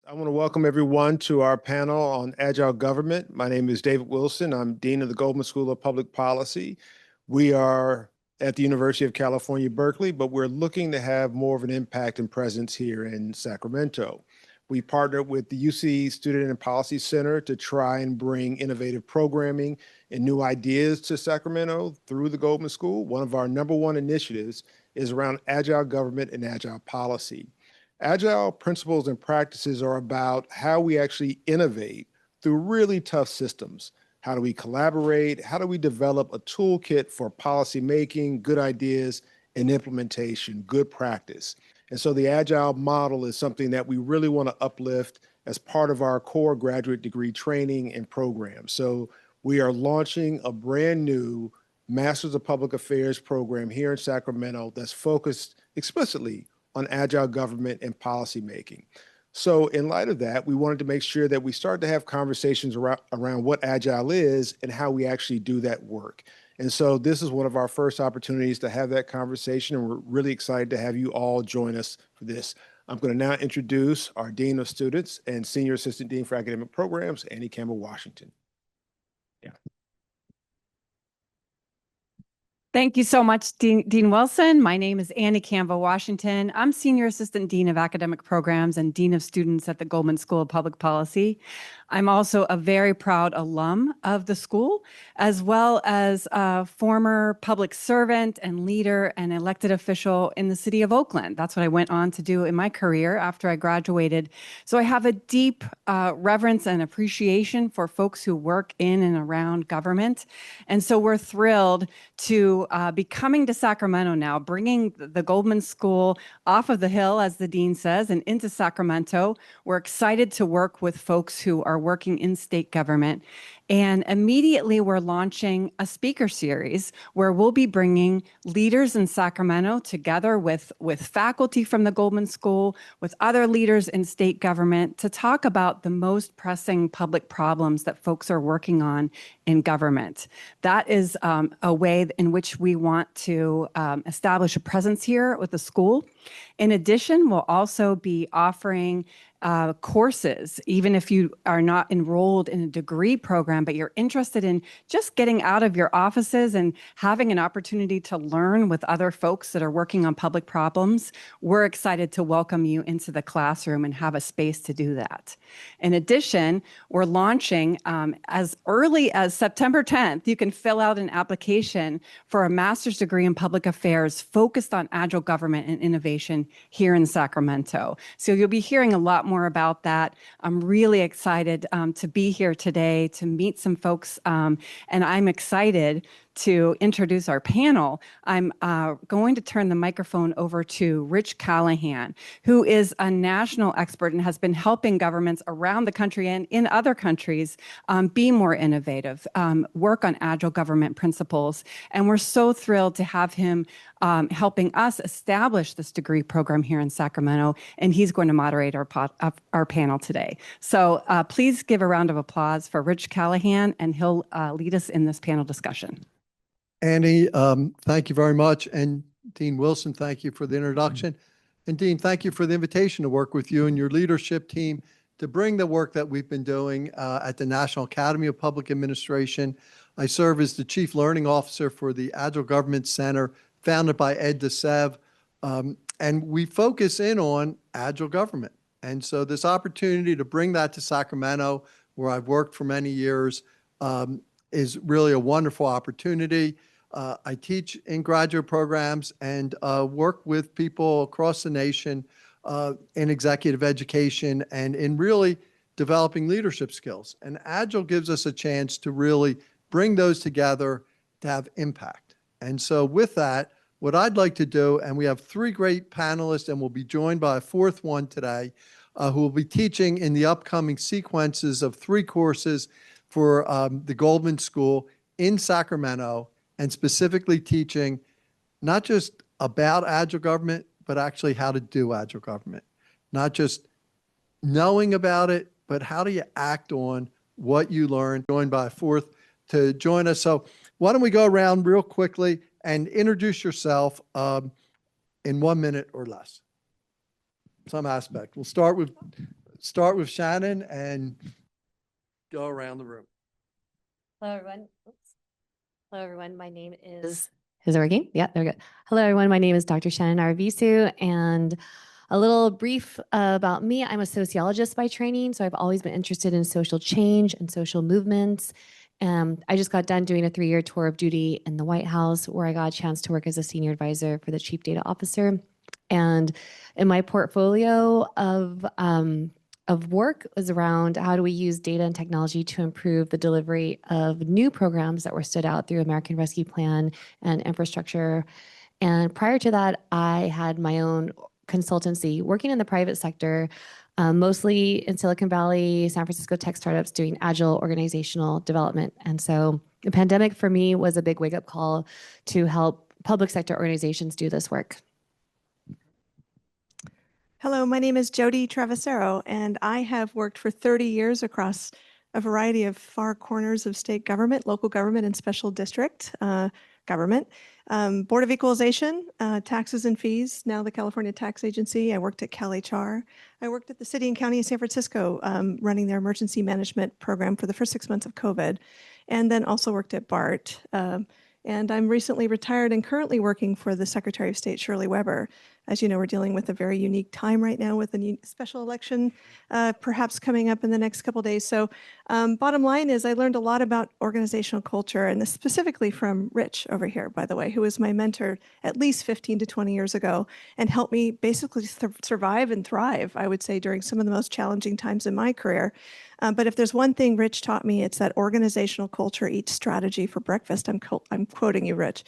I want to welcome everyone to our panel on Agile Government. My name is David Wilson. I'm Dean of the Goldman School of Public Policy. We are at the University of California, Berkeley, but we're looking to have more of an impact and presence here in Sacramento. We partnered with the UC Student and Policy Center to try and bring innovative programming and new ideas to Sacramento through the Goldman School. One of our number one initiatives is around Agile Government and Agile Policy. Agile principles and practices are about how we actually innovate through really tough systems. How do we collaborate? How do we develop a toolkit for policy making, good ideas, and implementation, good practice? And so the Agile model is something that we really want to uplift as part of our core graduate degree training and program. So we are launching a brand new Masters of Public Affairs program here in Sacramento that's focused explicitly on Agile government and policy making. So in light of that, we wanted to make sure that we start to have conversations around what Agile is and how we actually do that work. And so this is one of our first opportunities to have that conversation, and we're really excited to have you all join us for this. I'm going to now introduce our Dean of Students and Senior Assistant Dean for Academic Programs, Annie Campbell-Washington. Yeah. Thank you so much, Dean Wilson. My name is Annie Campbell-Washington. I'm Senior Assistant Dean of Academic Programs and Dean of Students at the Goldman School of Public Policy. I'm also a very proud alum of the school, as well as a former public servant and leader and elected official in the city of Oakland. That's what I went on to do in my career after I graduated. So I have a deep reverence and appreciation for folks who work in and around government. And so we're thrilled to be coming to Sacramento now, bringing the Goldman School off of the hill, as the dean says, and into Sacramento. We're excited to work with folks who are working in state government. And immediately we're launching a speaker series where we'll be bringing leaders in Sacramento together with faculty from the Goldman School, with other leaders in state government to talk about the most pressing public problems that folks are working on in government. That is a way in which we want to establish a presence here with the school. In addition, we'll also be offering courses, even if you are not enrolled in a degree program, but you're interested in just getting out of your offices and having an opportunity to learn with other folks that are working on public problems. We're excited to welcome you into the classroom and have a space to do that. In addition, we're launching as early as September 10th, you can fill out an application for a master's degree in public affairs focused on agile government and innovation here in Sacramento. So you'll be hearing a lot more about that. I'm really excited to be here today to meet some folks, and I'm excited to introduce our panel. I'm going to turn the microphone over to Rich Callahan, who is a national expert and has been helping governments around the country and in other countries be more innovative, work on agile government principles. And we're so thrilled to have him helping us establish this degree program here in Sacramento, and he's going to moderate our panel today. So please give a round of applause for Rich Callahan, and he'll lead us in this panel discussion. Annie, thank you very much. And Dean Wilson, thank you for the introduction. And Dean, thank you for the invitation to work with you and your leadership team to bring the work that we've been doing at the National Academy of Public Administration. I serve as the Chief Learning Officer for the Agile Government Center, founded by Ed DeSev. And we focus in on agile government. And so this opportunity to bring that to Sacramento, where I've worked for many years, is really a wonderful opportunity. I teach in graduate programs and work with people across the nation in executive education and in really developing leadership skills. And Agile gives us a chance to really bring those together to have impact. And so with that, what I'd like to do, and we have three great panelists, and we'll be joined by a fourth one today, who will be teaching in the upcoming sequences of three courses for the Goldman School in Sacramento, and specifically teaching not just about agile government, but actually how to do agile government. Not just knowing about it, but how do you act on what you learn. Joined by a fourth to join us. So why don't we go around real quickly and introduce yourself in 1 minute or less. Some aspect. We'll start with start with Shannon and go around the room. Hello, everyone. Oops. Hello, everyone. My name is it working? Yeah, there we go. Hello, everyone. My name is Dr. Shannon Arvisu, and a little brief about me. I'm a sociologist by training, so I've always been interested in social change and social movements. I just got done doing a 3-year tour of duty in the White House, where I got a chance to work as a senior advisor for the chief data officer. And in my portfolio of work was around how do we use data and technology to improve the delivery of new programs that were stood out through American Rescue Plan and infrastructure. And prior to that, I had my own consultancy working in the private sector, mostly in Silicon Valley, San Francisco tech startups doing agile organizational development. And so the pandemic for me was a big wake-up call to help public sector organizations do this work. Hello, my name is Jody Travesero, and I have worked for 30 years across a variety of far corners of state government, local government, and special district government. Board of Equalization, taxes and fees, now the California Tax Agency. I worked at CalHR. I worked at the City and County of San Francisco, running their emergency management program for the first 6 months of COVID, and then also worked at BART. And I'm recently retired and currently working for the Secretary of State, Shirley Weber. As you know, we're dealing with a very unique time right now with a new special election perhaps coming up in the next couple of days. So bottom line is I learned a lot about organizational culture, and this specifically from Rich over here, by the way, who was my mentor at least 15 to 20 years ago and helped me basically survive and thrive, I would say, during some of the most challenging times in my career. But if there's one thing Rich taught me, it's that organizational culture eats strategy for breakfast. I'm quoting you, Rich.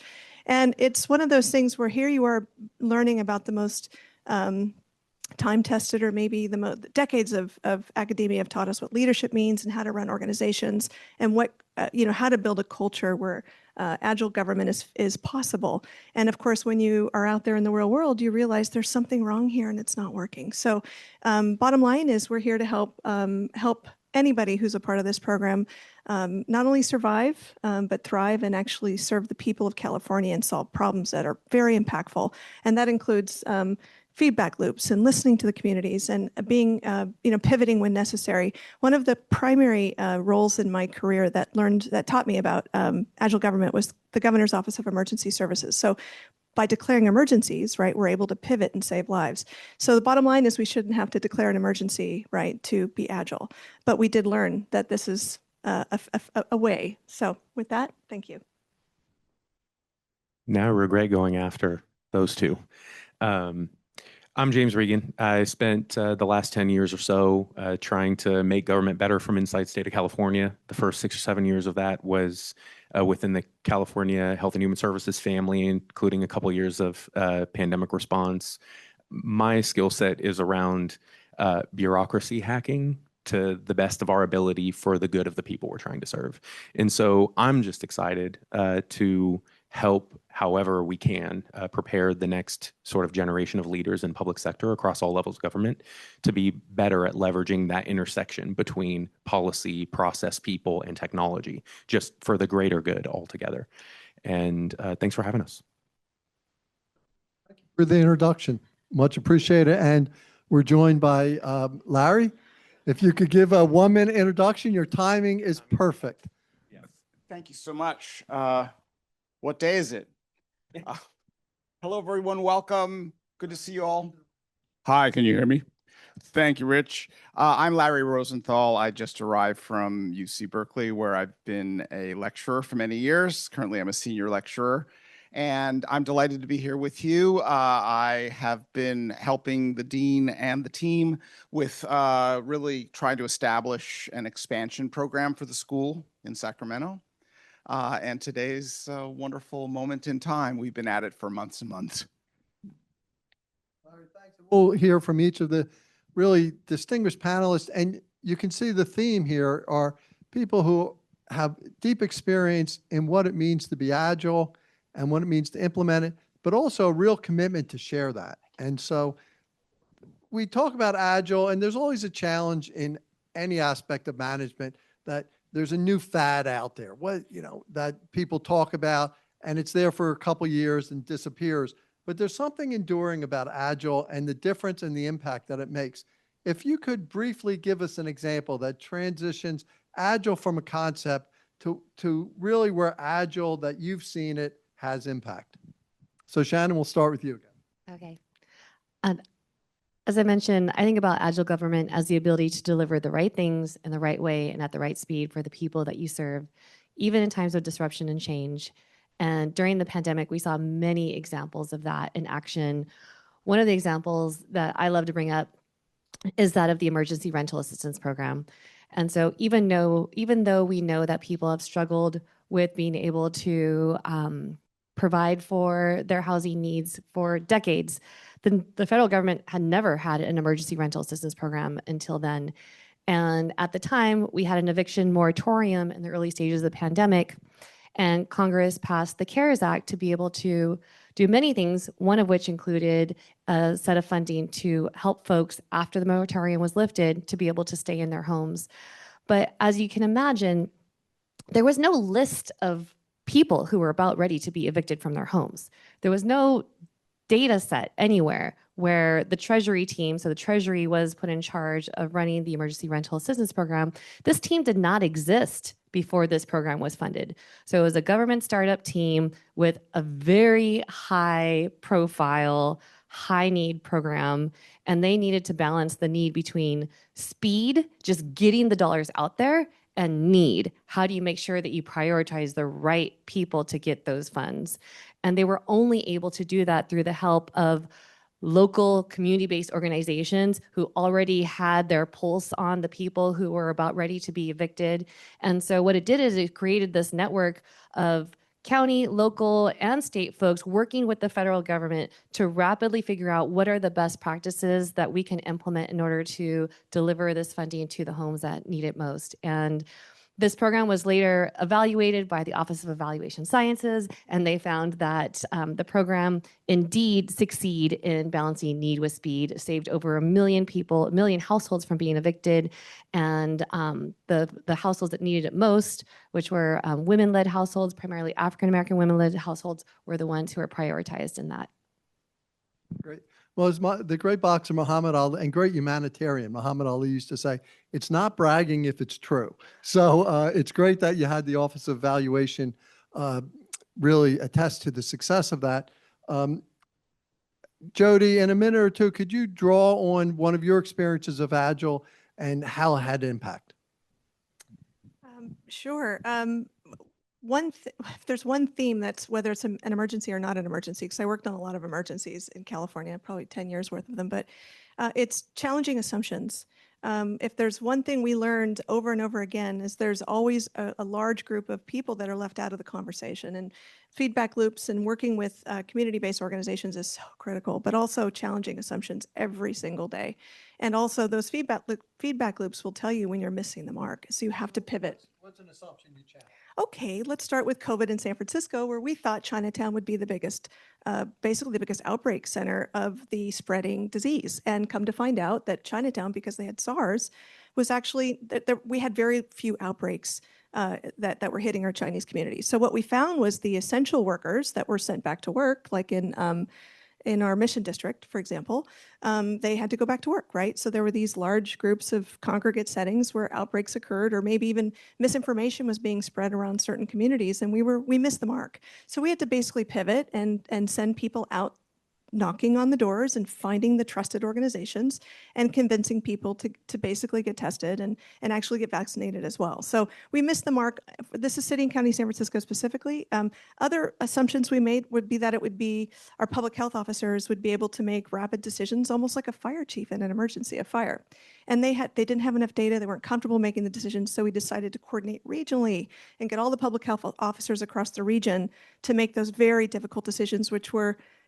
And it's one of those things where here you are learning about the most time-tested, or maybe the decades of academia have taught us what leadership means and how to run organizations and what, how to build a culture where agile government is possible. And of course, when you are out there in the real world, you realize there's something wrong here and it's not working. So bottom line is we're here to help anybody who's a part of this program not only survive, but thrive and actually serve the people of California and solve problems that are very impactful. And that includes feedback loops and listening to the communities and being, pivoting when necessary. One of the primary roles in my career that taught me about agile government was the Governor's Office of Emergency Services. So by declaring emergencies, right, we're able to pivot and save lives. So the bottom line is we shouldn't have to declare an emergency, right, to be agile. But we did learn that this is a way. So with that, thank you. Now I regret going after those two. I'm James Regan. I spent the last 10 years or so trying to make government better from inside the state of California. The first 6 or 7 years of that was within the California Health and Human Services family, including a couple of years of pandemic response. My skill set is around bureaucracy hacking to the best of our ability for the good of the people we're trying to serve. And so I'm just excited to help however we can prepare the next sort of generation of leaders in public sector across all levels of government to be better at leveraging that intersection between policy, process, people, and technology, just for the greater good altogether. And thanks for having us. Thank you for the introduction. Much appreciated. And we're joined by Larry. If you could give a 1-minute introduction, your timing is perfect. Yes. Thank you so much. What day is it? Hello, everyone. Welcome. Good to see you all. Hi, can you hear me? Thank you, Rich. I'm Larry Rosenthal. I just arrived from UC Berkeley, where I've been a lecturer for many years. Currently, I'm a senior lecturer, and I'm delighted to be here with you. I have been helping the dean and the team with really trying to establish an expansion program for the school in Sacramento. And today's a wonderful moment in time. We've been at it for months and months. Larry, thanks. We'll hear from each of the really distinguished panelists. And you can see the theme here are people who have deep experience in what it means to be agile and what it means to implement it, but also a real commitment to share that. And so we talk about agile, and there's always a challenge in any aspect of management that there's a new fad out there, that people talk about, and it's there for a couple of years and disappears. But there's something enduring about agile and the difference and the impact that it makes. if you could briefly give us an example that transitions Agile from a concept to really where Agile that you've seen it has impact. So Shannon, we'll start with you again. Okay. Um, as I mentioned, I think about Agile government as the ability to deliver the right things in the right way and at the right speed for the people that you serve, even in times of disruption and change. And during the pandemic, we saw many examples of that in action. One of the examples that I love to bring up is that of the emergency rental assistance program. And so even though we know that people have struggled with being able to provide for their housing needs for decades, the federal government had never had an emergency rental assistance program until then. And at the time, we had an eviction moratorium in the early stages of the pandemic, and Congress passed the CARES Act to be able to do many things, one of which included a set of funding to help folks after the moratorium was lifted to be able to stay in their homes. But as you can imagine, there was no list of people who were about ready to be evicted from their homes. There was no data set anywhere where the Treasury team, so the Treasury was put in charge of running the emergency rental assistance program. This team did not exist before this program was funded. So it was a government startup team with a very high profile, high need program, and they needed to balance the need between speed, just getting the dollars out there, and need. How do you make sure that you prioritize the right people to get those funds? And they were only able to do that through the help of local community-based organizations who already had their pulse on the people who were about ready to be evicted. And so what it did is it created this network of county, local, and state folks working with the federal government to rapidly figure out what are the best practices that we can implement in order to deliver this funding to the homes that need it most. And this program was later evaluated by the Office of Evaluation Sciences, and they found that the program indeed succeed in balancing need with speed, saved over 1 million people, 1 million households from being evicted, and the households that needed it most, which were women-led households, primarily African-American women-led households, were the ones who were prioritized in that. Great. Well, as the great boxer Muhammad Ali and great humanitarian Muhammad Ali used to say, it's not bragging if it's true. So it's great that you had the Office of Evaluation really attest to the success of that. Jody, in a minute or two, could you draw on one of your experiences of Agile and how it had impact? Sure. If there's one theme that's whether it's an emergency or not an emergency, because I worked on a lot of emergencies in California, probably 10 years worth of them, but it's challenging assumptions. If there's one thing we learned over and over again is there's always a large group of people that are left out of the conversation, and feedback loops and working with community-based organizations is so critical, but also challenging assumptions every single day. And also those feedback loops will tell you when you're missing the mark. So you have to pivot. What's an assumption you challenge? Okay, let's start with COVID in San Francisco, where we thought Chinatown would be the biggest, basically the biggest outbreak center of the spreading disease. And come to find out that Chinatown, because they had SARS, was actually, we had very few outbreaks that were hitting our Chinese community. So what we found was the essential workers that were sent back to work, like in our mission district, for example, they had to go back to work, right? So there were these large groups of congregate settings where outbreaks occurred, or maybe even misinformation was being spread around certain communities, and we missed the mark. So we had to basically pivot and send people out knocking on the doors and finding the trusted organizations and convincing people to basically get tested and actually get vaccinated as well. So we missed the mark. This is City and County San Francisco specifically. Other assumptions we made would be that it would be our public health officers would be able to make rapid decisions, almost like a fire chief in an emergency, a fire. And they didn't have enough data. They weren't comfortable making the decisions. So we decided to coordinate regionally and get all the public health officers across the region to make those very difficult decisions, which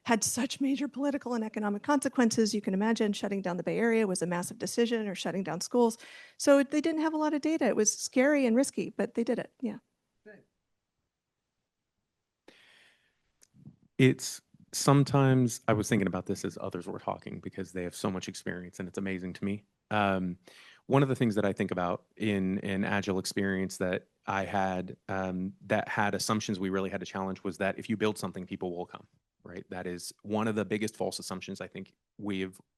had such major political and economic consequences. You can imagine shutting down the Bay Area was a massive decision, or shutting down schools. So they didn't have a lot of data. It was scary and risky, but they did it. Yeah. It's sometimes, I was thinking about this as others were talking because they have so much experience and it's amazing to me. One of the things that I think about in an Agile experience that I had that had assumptions we really had to challenge was that if you build something, people will come, right? That is one of the biggest false assumptions I think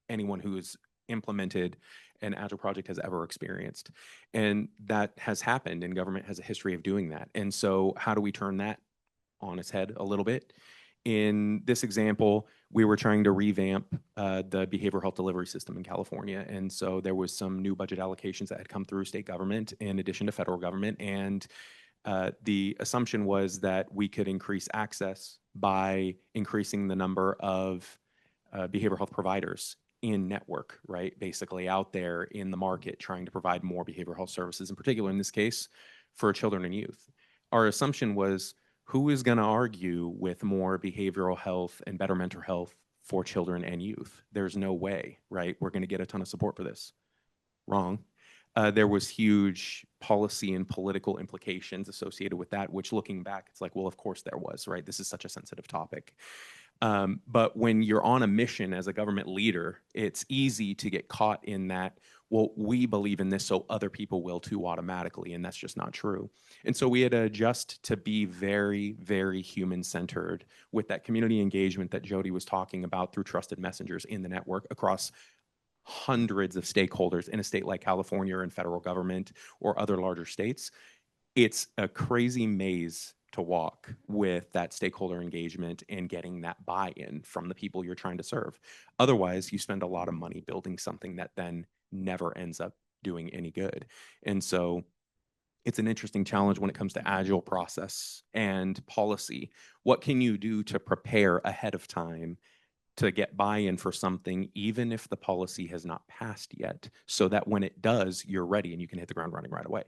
anyone who is implemented an Agile project has ever experienced. And that has happened, and government has a history of doing that. And so how do we turn that on its head a little bit? In this example, we were trying to revamp the behavioral health delivery system in California. And so there was some new budget allocations that had come through state government in addition to federal government. And the assumption was that we could increase access by increasing the number of behavioral health providers in network, right? Basically out there in the market trying to provide more behavioral health services, in particular in this case for children and youth. Our assumption was, who is going to argue with more behavioral health and better mental health for children and youth? There's no way, right? We're going to get a ton of support for this. Wrong. There was huge policy and political implications associated with that, which looking back, it's like, well, of course there was, right? This is such a sensitive topic. But when you're on a mission as a government leader, it's easy to get caught in that, well, we believe in this, so other people will too automatically, and that's just not true. And so we had to adjust to be very, very human-centered with that community engagement that Jody was talking about through trusted messengers in the network across hundreds of stakeholders in a state like California or in federal government or other larger states. It's a crazy maze to walk with that stakeholder engagement and getting that buy-in from the people you're trying to serve. Otherwise, you spend a lot of money building something that then never ends up doing any good. And so it's an interesting challenge when it comes to Agile process and policy. What can you do to prepare ahead of time to get buy-in for something, even if the policy has not passed yet, so that when it does, you're ready and you can hit the ground running right away?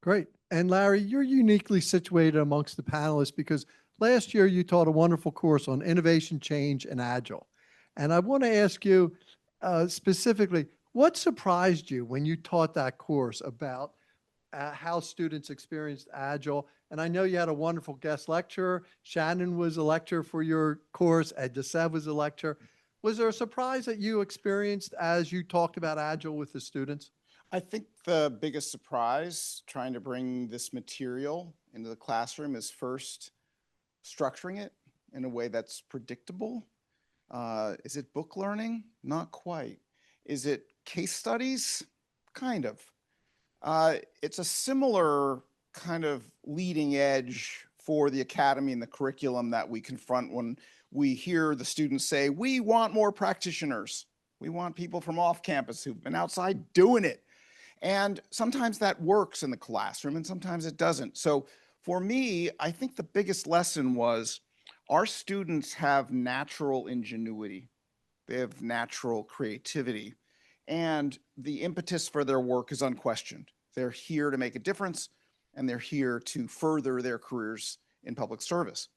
Great. And Larry, you're uniquely situated amongst the panelists because last year you taught a wonderful course on innovation, change, and Agile. And I want to ask you specifically, what surprised you when you taught that course about how students experienced Agile? And I know you had a wonderful guest lecturer. Shannon was a lecturer for your course. Ed DeSev was a lecturer. Was there a surprise that you experienced as you talked about Agile with the students? I think the biggest surprise trying to bring this material into the classroom is first structuring it in a way that's predictable. Is it book learning? Not quite. Is it case studies? Kind of. It's a similar kind of leading edge for the academy and the curriculum that we confront when we hear the students say, we want more practitioners. We want people from off campus who've been outside doing it. And sometimes that works in the classroom and sometimes it doesn't. So for me, I think the biggest lesson was our students have natural ingenuity. They have natural creativity. And the impetus for their work is unquestioned. They're here to make a difference and they're here to further their careers in public service.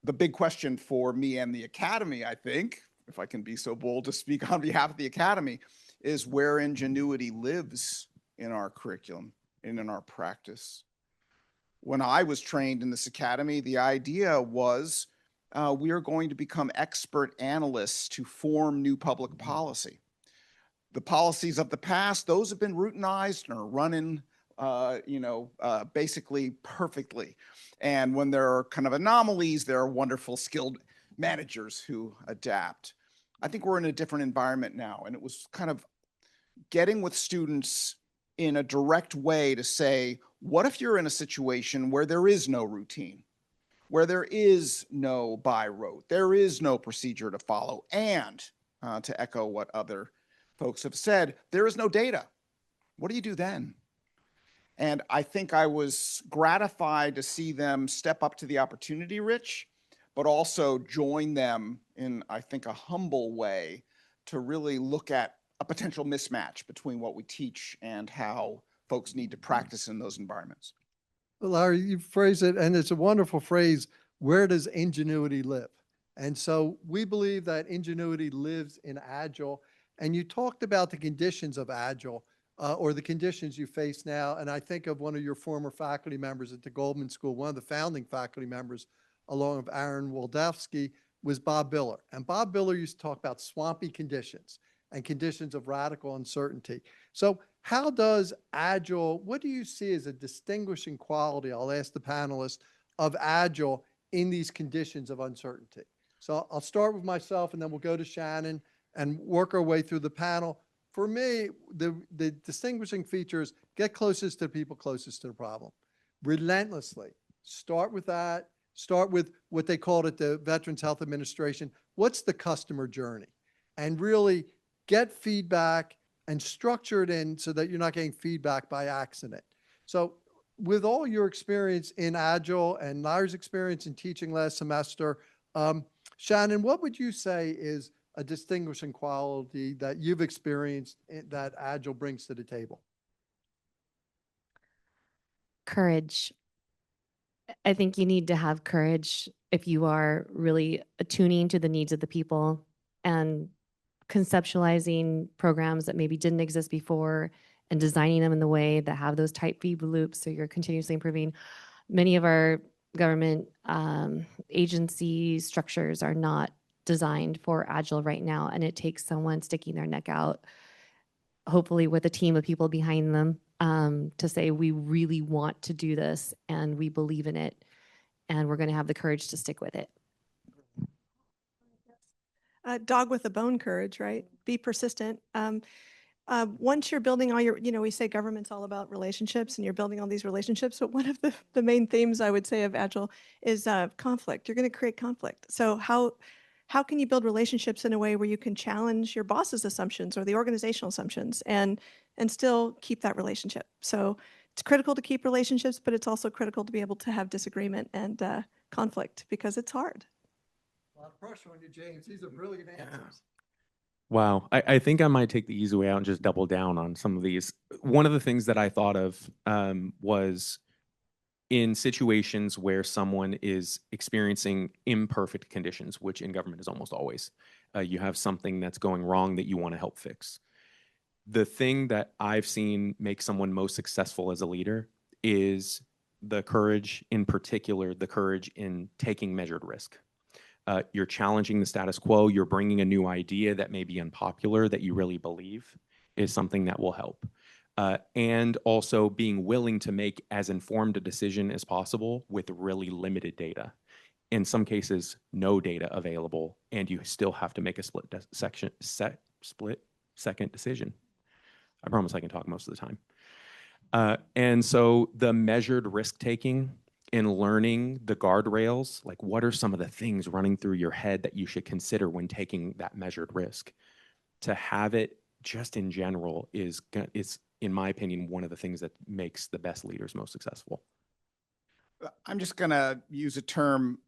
The big question for me and the academy, I think, if I can be so bold to speak on behalf of the academy, is where ingenuity lives in our curriculum and in our practice. When I was trained in this academy, the idea was we are going to become expert analysts to form new public policy. The policies of the past, those have been routinized and are running basically perfectly. And when there are kind of anomalies, there are wonderful skilled managers who adapt. I think we're in a different environment now, and it was kind of getting with students in a direct way to say, what if you're in a situation where there is no routine, where there is no by rote, there is no procedure to follow, and to echo what other folks have said, there is no data. What do you do then? And I think I was gratified to see them step up to the opportunity, Rich, but also join them in, I think, a humble way to really look at a potential mismatch between what we teach and how folks need to practice in those environments. Well, Larry, you phrase it, and it's a wonderful phrase, where does ingenuity live? And so we believe that ingenuity lives in Agile. And you talked about the conditions of Agile, or the conditions you face now. And I think of one of your former faculty members at the Goldman School, one of the founding faculty members, along with Aaron Waldowski, was Bob Biller. And Bob Biller used to talk about swampy conditions and conditions of radical uncertainty. So how does Agile, what do you see as a distinguishing quality, I'll ask the panelists, of Agile in these conditions of uncertainty? So I'll start with myself and then we'll go to Shannon and work our way through the panel. For me, the distinguishing features: get closest to the people closest to the problem. Relentlessly. Start with that. Start with what they called at the Veterans Health Administration. What's the customer journey? And really get feedback and structure it in so that you're not getting feedback by accident. So with all your experience in Agile and Larry's experience in teaching last semester, Shannon, what would you say is a distinguishing quality that you've experienced that Agile brings to the table? Courage. I think you need to have courage if you are really attuning to the needs of the people and conceptualizing programs that maybe didn't exist before and designing them in the way that have those tight feedback loops so you're continuously improving. Many of our government agency structures are not designed for Agile right now, and it takes someone sticking their neck out, hopefully with a team of people behind them, to say, we really want to do this and we believe in it and we're going to have the courage to stick with it. Dog with a bone courage, right? Be persistent. Once you're building all your, we say government's all about relationships and you're building all these relationships. But one of the main themes I would say of Agile is conflict. You're going to create conflict. So how can you build relationships in a way where you can challenge your boss's assumptions or the organizational assumptions and still keep that relationship? So it's critical to keep relationships, but it's also critical to be able to have disagreement and conflict because it's hard. A lot of pressure on you, James. These are brilliant answers. Wow. I think I might take the easy way out and just double down on some of these. One of the things that I thought of was in situations where someone is experiencing imperfect conditions, which in government is almost always, you have something that's going wrong that you want to help fix. The thing that I've seen make someone most successful as a leader is the courage, in particular, the courage in taking measured risk. You're challenging the status quo. You're bringing a new idea that may be unpopular that you really believe is something that will help. And also being willing to make as informed a decision as possible with really limited data. In some cases, no data available, and you still have to make a split second decision. I promise I can talk most of the time. And so the measured risk taking in learning the guardrails, like what are some of the things running through your head that you should consider when taking that measured risk? To have it just in general is, in my opinion, one of the things that makes the best leaders most successful. I'm just going to use a term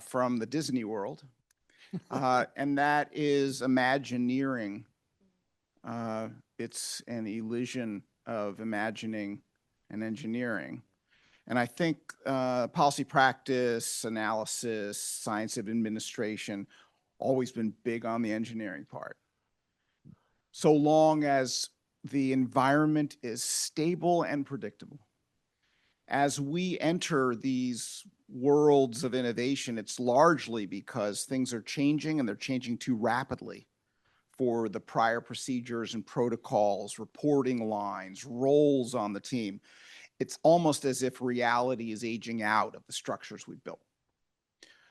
from the Disney world, and that is Imagineering. It's an illusion of imagining and engineering. And I think policy practice, analysis, science of administration, always been big on the engineering part. So long as the environment is stable and predictable. As we enter these worlds of innovation, it's largely because things are changing and they're changing too rapidly for the prior procedures and protocols, reporting lines, roles on the team. It's almost as if reality is aging out of the structures we've built.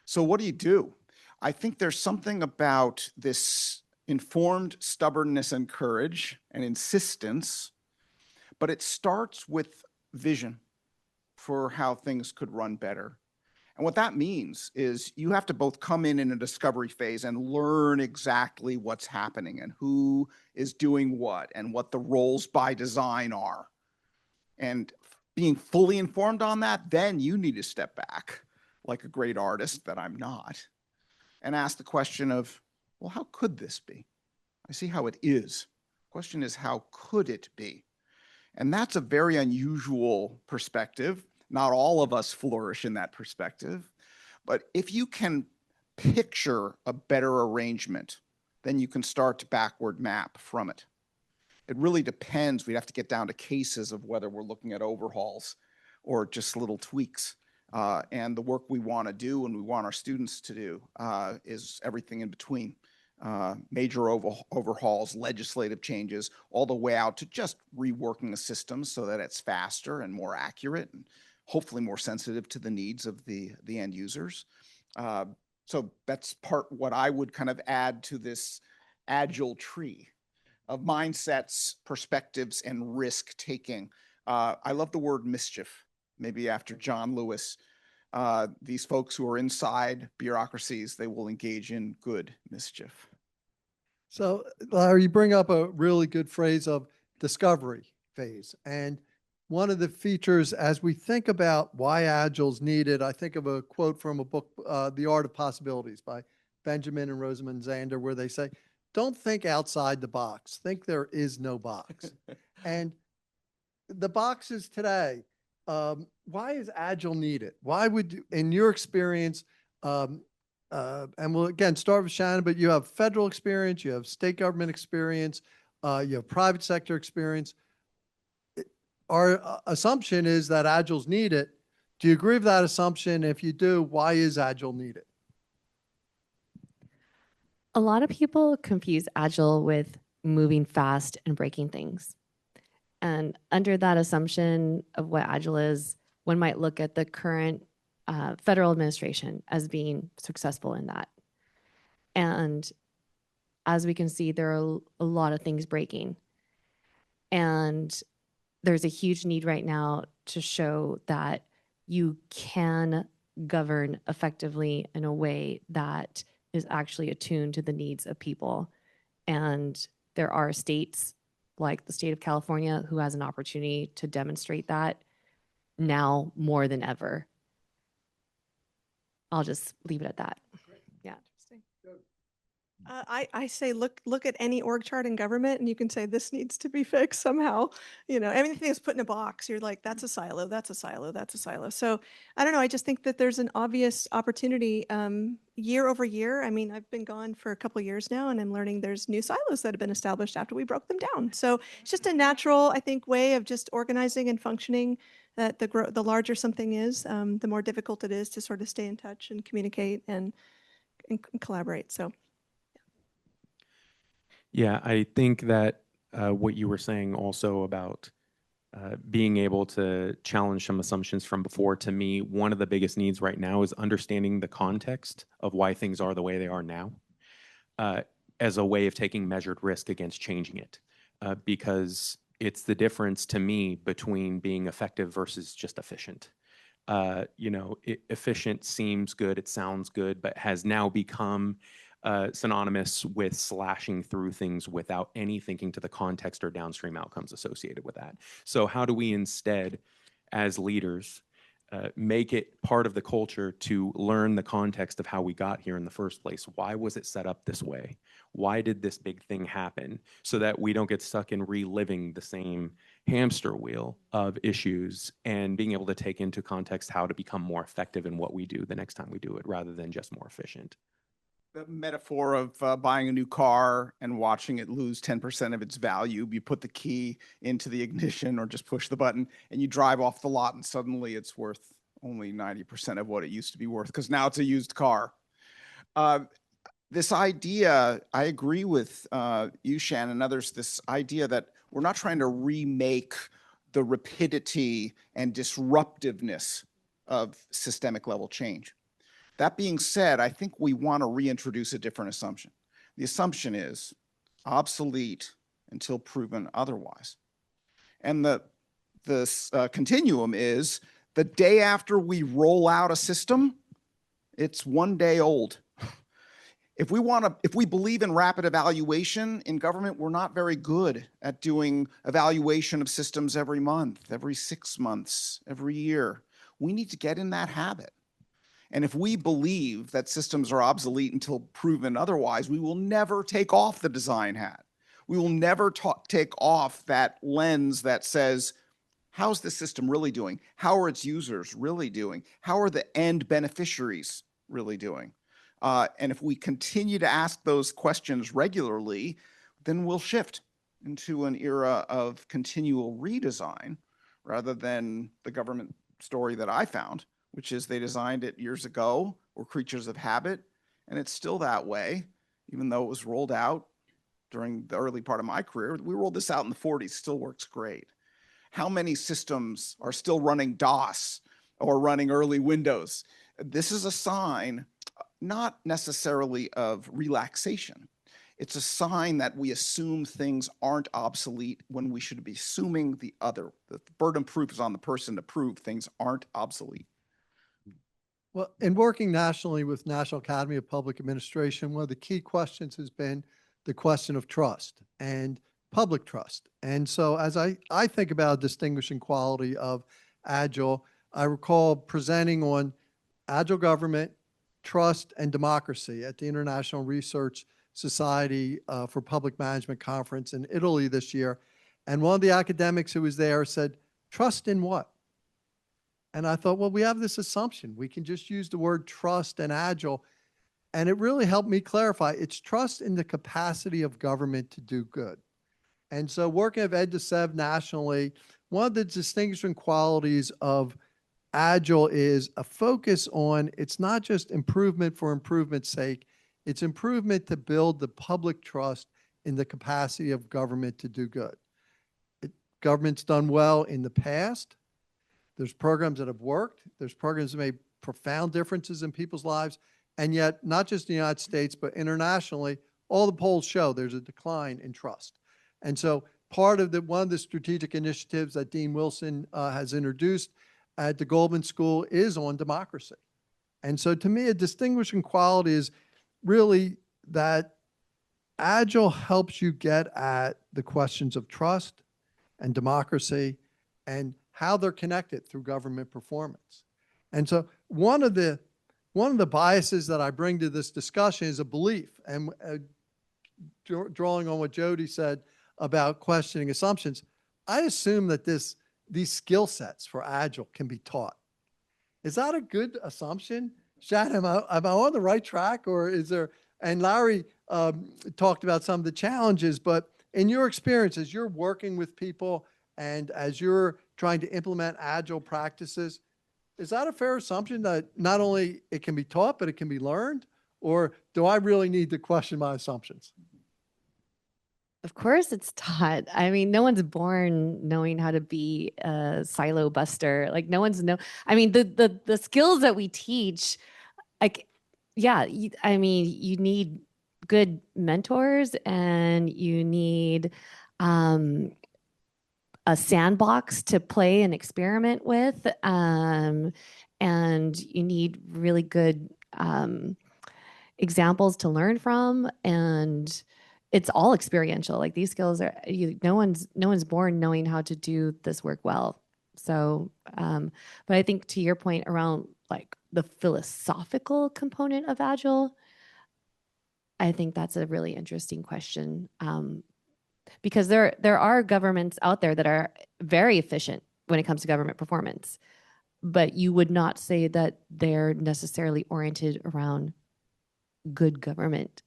So what do? I think there's something about this informed stubbornness and courage and insistence, but it starts with vision for how things could run better. And what that means is you have to both come in a discovery phase and learn exactly what's happening and who is doing what and what the roles by design are. And being fully informed on that, then you need to step back like a great artist that I'm not and ask the question of, well, how could this be? I see how it is. The question is, how could it be? And that's a very unusual perspective. Not all of us flourish in that perspective. But if you can picture a better arrangement, then you can start to backward map from it. It really depends. We'd have to get down to cases of whether we're looking at overhauls or just little tweaks. And the work we want to do and we want our students to do is everything in between. Major overhauls, legislative changes, all the way out to just reworking the system so that it's faster and more accurate and hopefully more sensitive to the needs of the end users. So that's part what I would kind of add to this Agile tree of mindsets, perspectives, and risk taking. I love the word mischief, maybe after John Lewis. These folks who are inside bureaucracies, they will engage in good mischief. So, Larry, you bring up a really good phrase of discovery phase. And one of the features, as we think about why Agile's needed, I think of a quote from a book, The Art of Possibilities by Benjamin and Rosamund Zander, where they say, don't think outside the box. Think there is no box. And the boxes today, why is Agile needed? Why would, in your experience, and we'll again start with Shannon, but you have federal experience, you have state government experience, you have private sector experience. Our assumption is that Agile's needed. Do you agree with that assumption? If you do, why is Agile needed? A lot of people confuse Agile with moving fast and breaking things. And under that assumption of what Agile is, one might look at the current federal administration as being successful in that. And as we can see, there are a lot of things breaking. And there's a huge need right now to show that you can govern effectively in a way that is actually attuned to the needs of people. And there are states like the state of California who has an opportunity to demonstrate that now more than ever. I'll just leave it at that. Yeah. Interesting. I say look at any org chart in government and you can say this needs to be fixed somehow. You know, everything is put in a box. You're like, that's a silo, that's a silo, that's a silo. So I don't know. I just think that there's an obvious opportunity year over year. I mean, I've been gone for a couple of years now and I'm learning there's new silos that have been established after we broke them down. So it's just a natural, I think, way of just organizing and functioning that the larger something is, the more difficult it is to sort of stay in touch and communicate and collaborate. So. Yeah, I think that what you were saying also about being able to challenge some assumptions from before, to me, one of the biggest needs right now is understanding the context of why things are the way they are now as a way of taking measured risk against changing it. Because it's the difference to me between being effective versus just efficient. Efficient seems good, it sounds good, but has now become synonymous with slashing through things without any thinking to the context or downstream outcomes associated with that. So how do we instead, as leaders, make it part of the culture to learn the context of how we got here in the first place? Why was it set up this way? Why did this big thing happen? So that we don't get stuck in reliving the same hamster wheel of issues and being able to take into context how to become more effective in what we do the next time we do it rather than just more efficient. The metaphor of buying a new car and watching it lose 10% of its value. You put the key into the ignition or just push the button and you drive off the lot and suddenly it's worth only 90% of what it used to be worth because now it's a used car. This idea, I agree with you, Shannon, and others, this idea that we're not trying to remake the rapidity and disruptiveness of systemic level change. That being said, I think we want to reintroduce a different assumption. The assumption is obsolete until proven otherwise. And the continuum is the day after we roll out a system, it's one day old. If we believe in rapid evaluation in government, we're not very good at doing evaluation of systems every month, every 6 months, every year. We need to get in that habit. And if we believe that systems are obsolete until proven otherwise, we will never take off the design hat. We will never take off that lens that says, how's the system really doing? How are its users really doing? How are the end beneficiaries really doing? And if we continue to ask those questions regularly, then we'll shift into an era of continual redesign rather than the government story that I found, which is they designed it years ago, we're creatures of habit, and it's still that way, even though it was rolled out during the early part of my career. We rolled this out in the 40s, still works great. How many systems are still running DOS or running early Windows? This is a sign, not necessarily of relaxation. It's a sign that we assume things aren't obsolete when we should be assuming the other. The burden of proof is on the person to prove things aren't obsolete. Well, in working nationally with National Academy of Public Administration, one of the key questions has been the question of trust and public trust. And so as I think about a distinguishing quality of Agile, I recall presenting on Agile government, trust, and democracy at the International Research Society for Public Management Conference in Italy this year. And one of the academics who was there said, trust in what? And I thought, well, we have this assumption. We can just use the word trust and Agile. And it really helped me clarify. It's trust in the capacity of government to do good. And so working at Ed to Sev nationally, one of the distinguishing qualities of Agile is a focus on, it's not just improvement for improvement's sake, it's improvement to build the public trust in the capacity of government to do good. Government's done well in the past. There's programs that have worked. There's programs that made profound differences in people's lives. And yet, not just in the United States, but internationally, all the polls show there's a decline in trust. And so part of one of the strategic initiatives that Dean Wilson has introduced at the Goldman School is on democracy. And so to me, a distinguishing quality is really that Agile helps you get at the questions of trust and democracy and how they're connected through government performance. And so one of the biases that I bring to this discussion is a belief, and drawing on what Jody said about questioning assumptions, I assume that these skill sets for Agile can be taught. Is that a good assumption? Shannon, am I on the right track, or is there, and Larry talked about some of the challenges, but in your experience, as you're working with people and as you're trying to implement Agile practices, is that a fair assumption that not only it can be taught, but it can be learned? Or do I really need to question my assumptions? Of course it's taught. I mean, no one's born knowing how to be a silo buster. Like I mean, the skills that we teach, like, yeah, you need good mentors and you need a sandbox to play and experiment with. And you need really good examples to learn from. And it's all experiential. Like these skills are, no one's born knowing how to do this work well. So, but I think to your point around like the philosophical component of Agile, I think that's a really interesting question. Because there are governments out there that are very efficient when it comes to government performance, but you would not say that they're necessarily oriented around good government.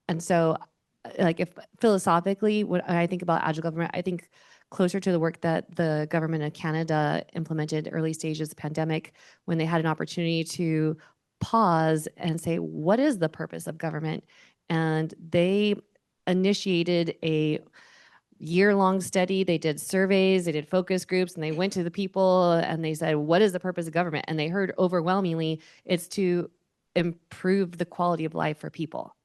And so, like, if philosophically, when I think about Agile government, I think closer to the work that the government of Canada implemented early stages of the pandemic, when they had an opportunity to pause and say, what is the purpose of government? And they initiated a year-long study. They did surveys, they did focus groups, and they went to the people and they said, what is the purpose of government? And they heard overwhelmingly, it's to improve the quality of life for people.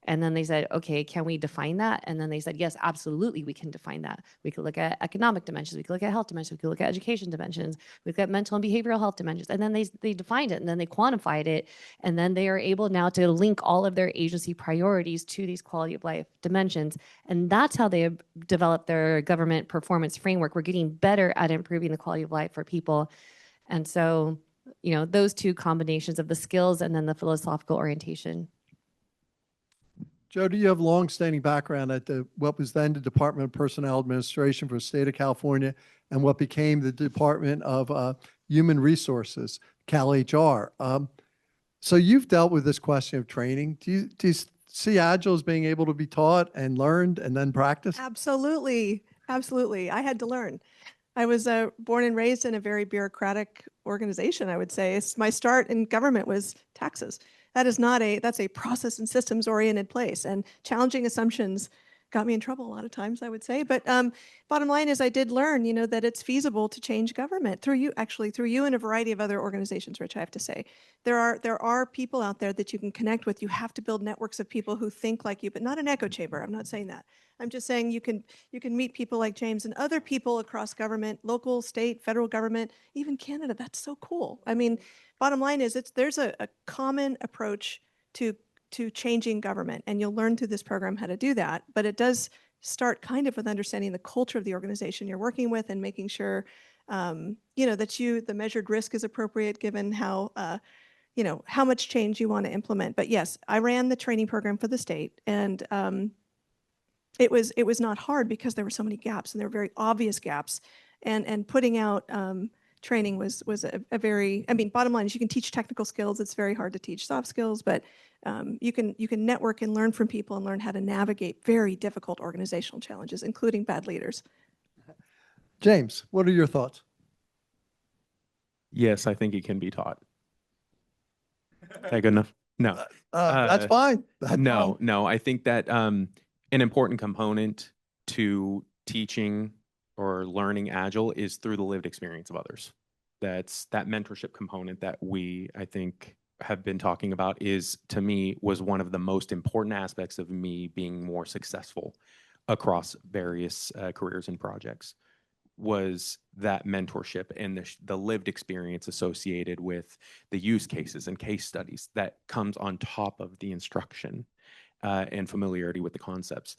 And then they said, okay, can we define that? And then they said, yes, absolutely, we can define that. We could look at economic dimensions, we could look at health dimensions, we could look at education dimensions, we could look at mental and behavioral health dimensions. And then they defined it, and then they quantified it. And then they are able now to link all of their agency priorities to these quality of life dimensions. And that's how they have developed their government performance framework. We're getting better at improving the quality of life for people. And so, those two combinations of the skills and then the philosophical orientation. Jody, you have a long-standing background at what was then the Department of Personnel Administration for the state of California and what became the Department of Human Resources, CalHR. So you've dealt with this question of training. Do you see Agile as being able to be taught and learned and then practiced? Absolutely. Absolutely. I had to learn. I was born and raised in a very bureaucratic organization, I would say. My start in government was taxes. That's a process and systems oriented place, and challenging assumptions got me in trouble a lot of times, I would say. But bottom line is I did learn, that it's feasible to change government through you and a variety of other organizations, Rich, I have to say. There are people out there that you can connect with. You have to build networks of people who think like you, but not an echo chamber. I'm not saying that. I'm just saying you can meet people like James and other people across government, local, state, federal government, even Canada. That's so cool. I mean, bottom line is there's a common approach to changing government, and you'll learn through this program how to do that. But it does start kind of with understanding the culture of the organization you're working with and making sure, that the measured risk is appropriate given how, how much change you want to implement. But yes, I ran the training program for the state, and it was not hard because there were so many gaps, and there were very obvious gaps, and putting out training was a very, I mean, bottom line is you can teach technical skills. It's very hard to teach soft skills, but you can network and learn from people and learn how to navigate very difficult organizational challenges, including bad leaders. James, what are your thoughts? Yes, I think it can be taught. Is that good enough? No. That's fine. That's fine. No. I think that an important component to teaching or learning Agile is through the lived experience of others. That's that mentorship component that I think, have been talking about was one of the most important aspects of me being more successful across various careers and projects, was that mentorship and the lived experience associated with the use cases and case studies that comes on top of the instruction and familiarity with the concepts.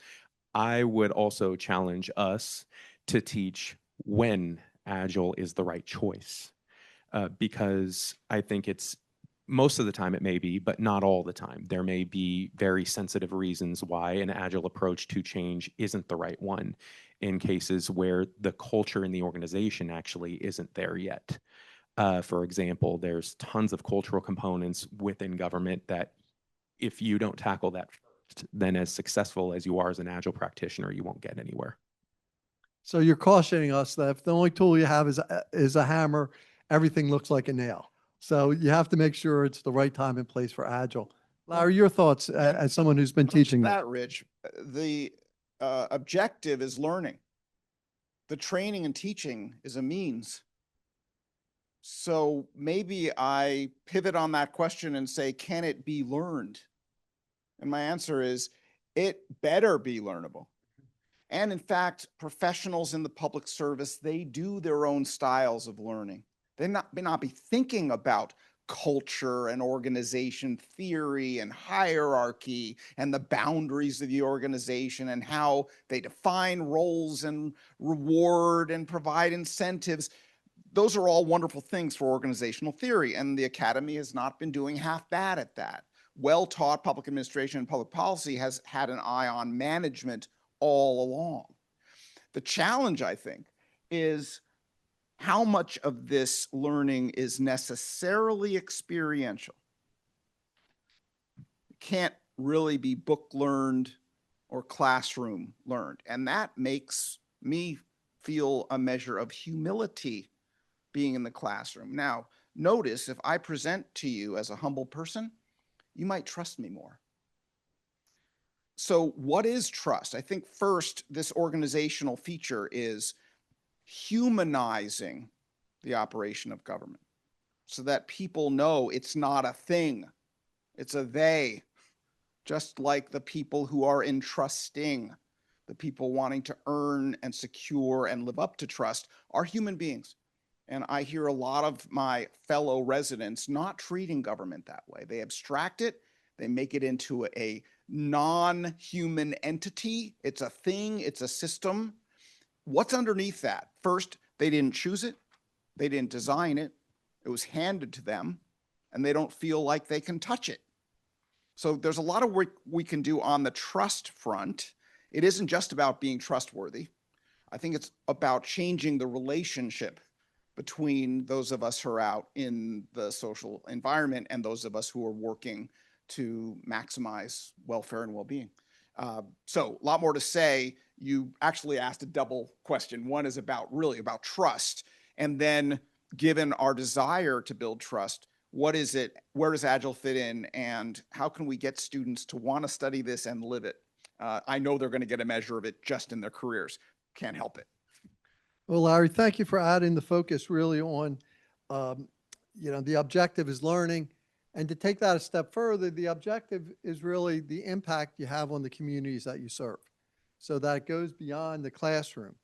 I would also challenge us to teach when Agile is the right choice, because I think it's most of the time it may be, but not all the time. There may be very sensitive reasons why an Agile approach to change isn't the right one in cases where the culture in the organization actually isn't there yet. For example, there's tons of cultural components within government that if you don't tackle that first, then as successful as you are as an Agile practitioner, you won't get anywhere. So you're cautioning us that if the only tool you have is a hammer, everything looks like a nail. So you have to make sure it's the right time and place for Agile. Larry, your thoughts as someone who's been teaching that, Rich. The objective is learning. The training and teaching is a means. So maybe I pivot on that question and say, can it be learned? And my answer is, it better be learnable. And in fact, professionals in the public service, they do their own styles of learning. They may not be thinking about culture and organization theory and hierarchy and the boundaries of the organization and how they define roles and reward and provide incentives. Those are all wonderful things for organizational theory, and the academy has not been doing half bad at that. Well-taught public administration and public policy has had an eye on management all along. The challenge, I think, is how much of this learning is necessarily experiential. It can't really be book learned or classroom learned. And that makes me feel a measure of humility being in the classroom. Now, notice if I present to you as a humble person, you might trust me more. So what is trust? I think first, this organizational feature is humanizing the operation of government so that people know it's not a thing, it's a they, just like the people who are entrusting, the people wanting to earn and secure and live up to trust are human beings. And I hear a lot of my fellow residents not treating government that way. They abstract it, they make it into a non-human entity. It's a thing, it's a system. What's underneath that? First, they didn't choose it, they didn't design it, it was handed to them, and they don't feel like they can touch it. So there's a lot of work we can do on the trust front. It isn't just about being trustworthy. I think it's about changing the relationship between those of us who are out in the social environment and those of us who are working to maximize welfare and well-being. So a lot more to say. You actually asked a double question. One is really about trust. And then given our desire to build trust, what is it? Where does Agile fit in? And how can we get students to want to study this and live it? I know they're going to get a measure of it just in their careers. Can't help it. Well, Larry, thank you for adding the focus really on, the objective is learning. And to take that a step further, the objective is really the impact you have on the communities that you serve. So that it goes beyond the classroom.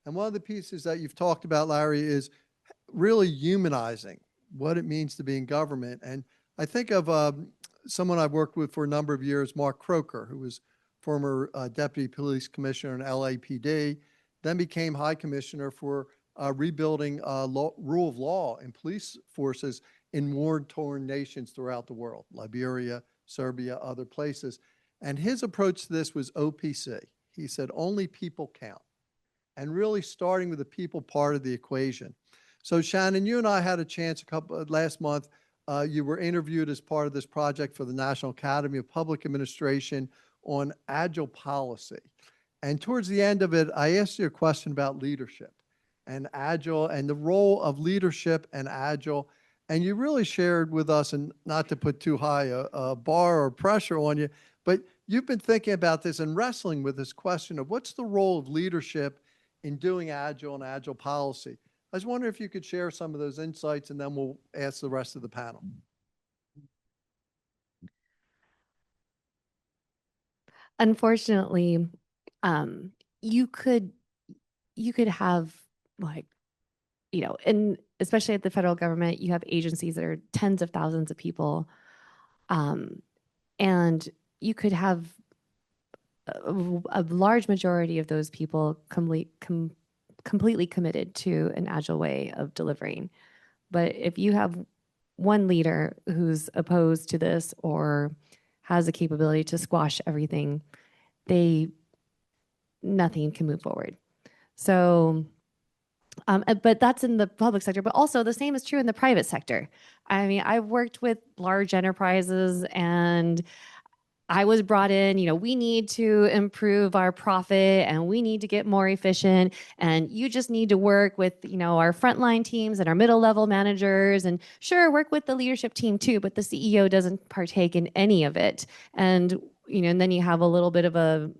And one of the pieces that you've talked about, Larry, is really humanizing what it means to be in government. And I think of someone I've worked with for a number of years, Mark Croker, who was former Deputy Police Commissioner in LAPD, then became High Commissioner for rebuilding rule of law in police forces in war-torn nations throughout the world, Liberia, Serbia, other places. And his approach to this was OPC. He said, only people count. And really starting with the people part of the equation. So Shannon, you and I had a chance last month. You were interviewed as part of this project for the National Academy of Public Administration on Agile policy. And towards the end of it, I asked you a question about leadership and Agile and the role of leadership and Agile. And you really shared with us, and not to put too high a bar or pressure on you, but you've been thinking about this and wrestling with this question of what's the role of leadership in doing Agile and Agile policy. I was wondering if you could share some of those insights, and then we'll ask the rest of the panel. Unfortunately, you could have, like, and especially at the federal government, you have agencies that are tens of thousands of people, and you could have a large majority of those people completely committed to an Agile way of delivering. But if you have one leader who's opposed to this or has the capability to squash everything, nothing can move forward. So, but that's in the public sector, but also the same is true in the private sector. I mean, I've worked with large enterprises, and I was brought in, we need to improve our profit and we need to get more efficient. And you just need to work with, our frontline teams and our middle level managers, and sure, work with the leadership team too, but the CEO doesn't partake in any of it. And, and then you have a little bit of a,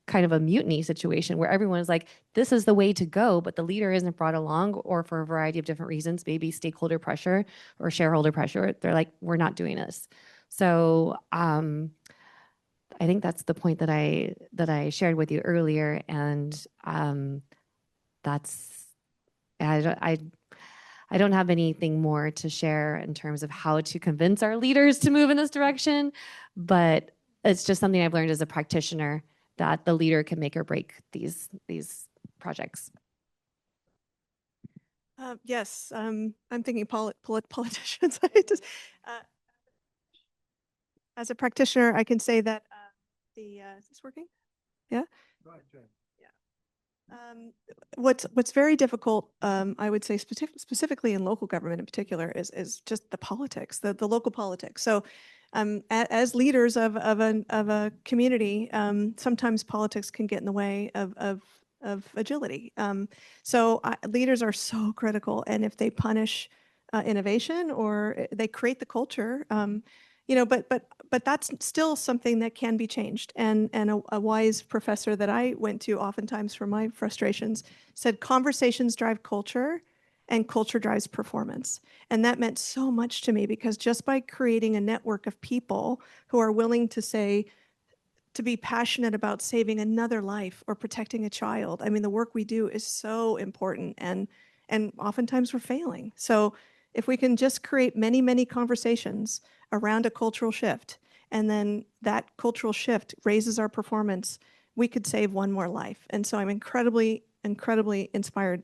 kind of a mutiny situation where everyone's like, this is the way to go, but the leader isn't brought along, or for a variety of different reasons, maybe stakeholder pressure or shareholder pressure. They're like, we're not doing this. So, I think that's the point that I shared with you earlier, and that's I don't have anything more to share in terms of how to convince our leaders to move in this direction, but it's just something I've learned as a practitioner, that the leader can make or break these projects. Yes, I'm thinking politicians. I just, as a practitioner, I can say that is this working? Yeah. Right, Jen. What's very difficult, I would say specifically in local government in particular, is just the politics, the local politics. So, as leaders of a community, sometimes politics can get in the way of agility. So leaders are so critical, and if they punish innovation or they create the culture, but that's still something that can be changed. And a wise professor that I went to oftentimes for my frustrations said, conversations drive culture and culture drives performance. And that meant so much to me, because just by creating a network of people who are willing to be passionate about saving another life or protecting a child. I mean, the work we do is so important, and oftentimes we're failing. So if we can just create many, many conversations around a cultural shift, and then that cultural shift raises our performance, we could save one more life. And so I'm incredibly, incredibly inspired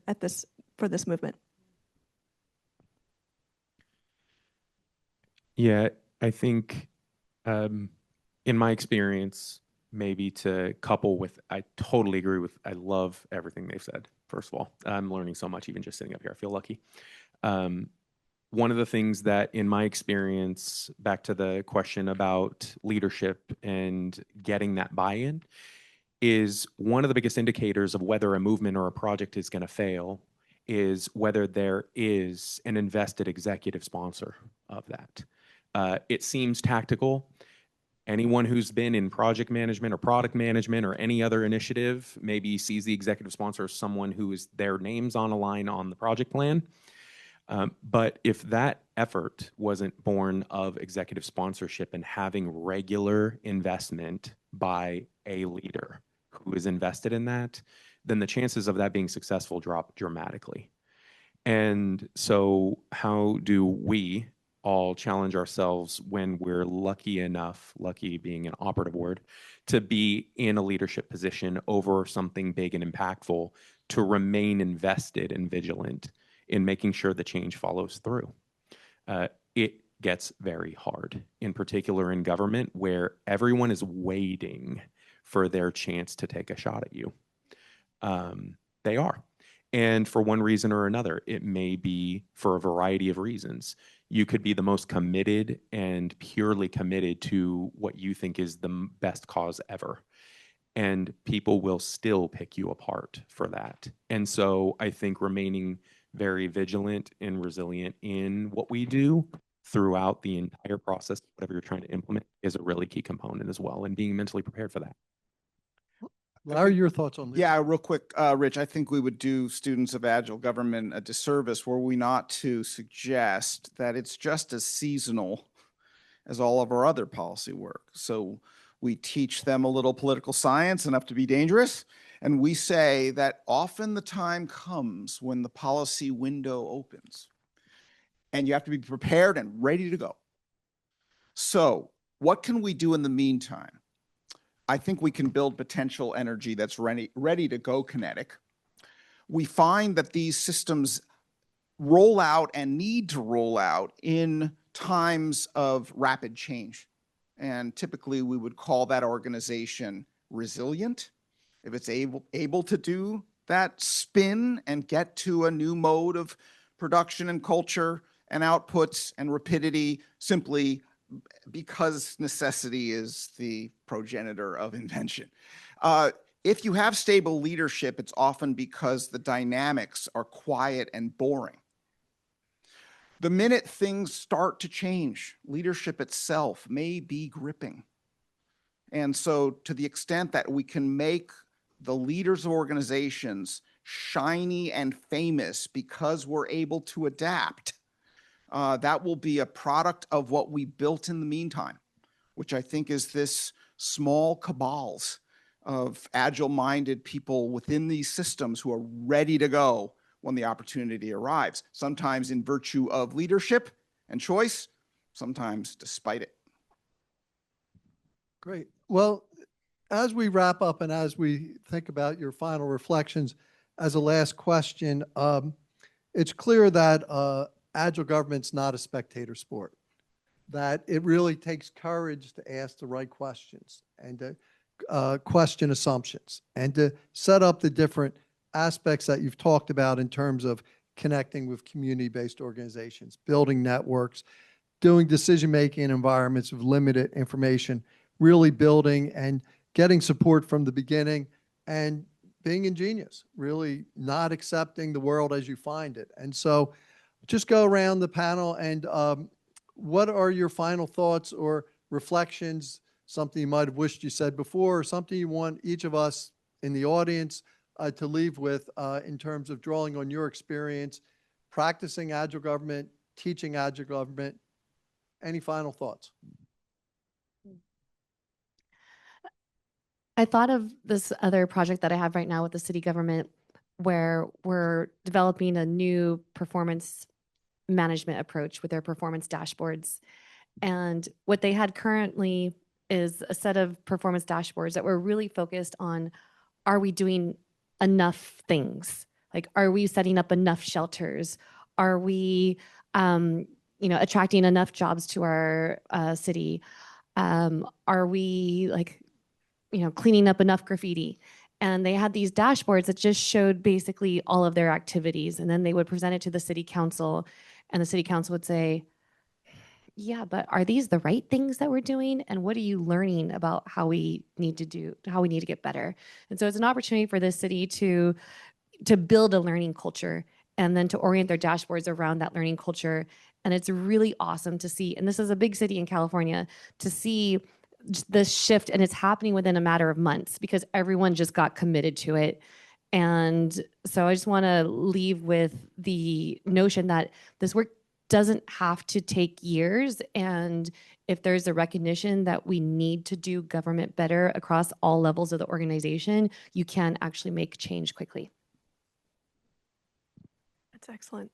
for this movement. Yeah, I think in my experience, maybe to couple with, I totally agree with, I love everything they've said. First of all, I'm learning so much even just sitting up here. I feel lucky. One of the things that in my experience, back to the question about leadership and getting that buy-in, is one of the biggest indicators of whether a movement or a project is going to fail is whether there is an invested executive sponsor of that. It seems tactical. Anyone who's been in project management or product management or any other initiative maybe sees the executive sponsor as someone who is their name's on a line on the project plan. But if that effort wasn't born of executive sponsorship and having regular investment by a leader who is invested in that, then the chances of that being successful drop dramatically. And so how do we all challenge ourselves when we're lucky enough, lucky being an operative word, to be in a leadership position over something big and impactful, to remain invested and vigilant in making sure the change follows through? It gets very hard, in particular in government, where everyone is waiting for their chance to take a shot at you. They are. And for one reason or another, it may be for a variety of reasons. You could be the most committed and purely committed to what you think is the best cause ever. And people will still pick you apart for that. And so I think remaining very vigilant and resilient in what we do throughout the entire process, whatever you're trying to implement, is a really key component as well, and being mentally prepared for that. Larry, your thoughts on this? Yeah, real quick, Rich, I think we would do students of Agile government a disservice were we not to suggest that it's just as seasonal as all of our other policy work. So we teach them a little political science, enough to be dangerous, and we say that often the time comes when the policy window opens, and you have to be prepared and ready to go. So what can we do in the meantime? I think we can build potential energy that's ready to go kinetic. We find that these systems roll out and need to roll out in times of rapid change. And typically we would call that organization resilient. If it's able to do that spin and get to a new mode of production and culture and outputs and rapidity, simply because necessity is the progenitor of invention. If you have stable leadership, it's often because the dynamics are quiet and boring. The minute things start to change, leadership itself may be gripping. And so to the extent that we can make the leaders of organizations shiny and famous because we're able to adapt, that will be a product of what we built in the meantime, which I think is this small cabals of agile-minded people within these systems who are ready to go when the opportunity arrives, sometimes in virtue of leadership and choice, sometimes despite it. Great. Well, as we wrap up and as we think about your final reflections, as a last question, it's clear that Agile government's not a spectator sport, that it really takes courage to ask the right questions and to question assumptions and to set up the different aspects that you've talked about in terms of connecting with community-based organizations, building networks, doing decision-making in environments of limited information, really building and getting support from the beginning, and being ingenious, really not accepting the world as you find it. And so just go around the panel and what are your final thoughts or reflections, something you might have wished you said before, or something you want each of us in the audience to leave with in terms of drawing on your experience, practicing Agile government, teaching Agile government? Any final thoughts? I thought of this other project that I have right now with the city government where we're developing a new performance management approach with their performance dashboards. And what they had currently is a set of performance dashboards that were really focused on, are we doing enough things? Like, are we setting up enough shelters? Are we, attracting enough jobs to our city? Are we cleaning up enough graffiti? And they had these dashboards that just showed basically all of their activities. And then they would present it to the city council, and the city council would say, yeah, but are these the right things that we're doing? And what are you learning about how we need to get better? And so it's an opportunity for this city to build a learning culture and then to orient their dashboards around that learning culture. And it's really awesome to see, and this is a big city in California, to see the shift, and it's happening within a matter of months because everyone just got committed to it. And so I just want to leave with the notion that this work doesn't have to take years. And if there's a recognition that we need to do government better across all levels of the organization, you can actually make change quickly. That's excellent.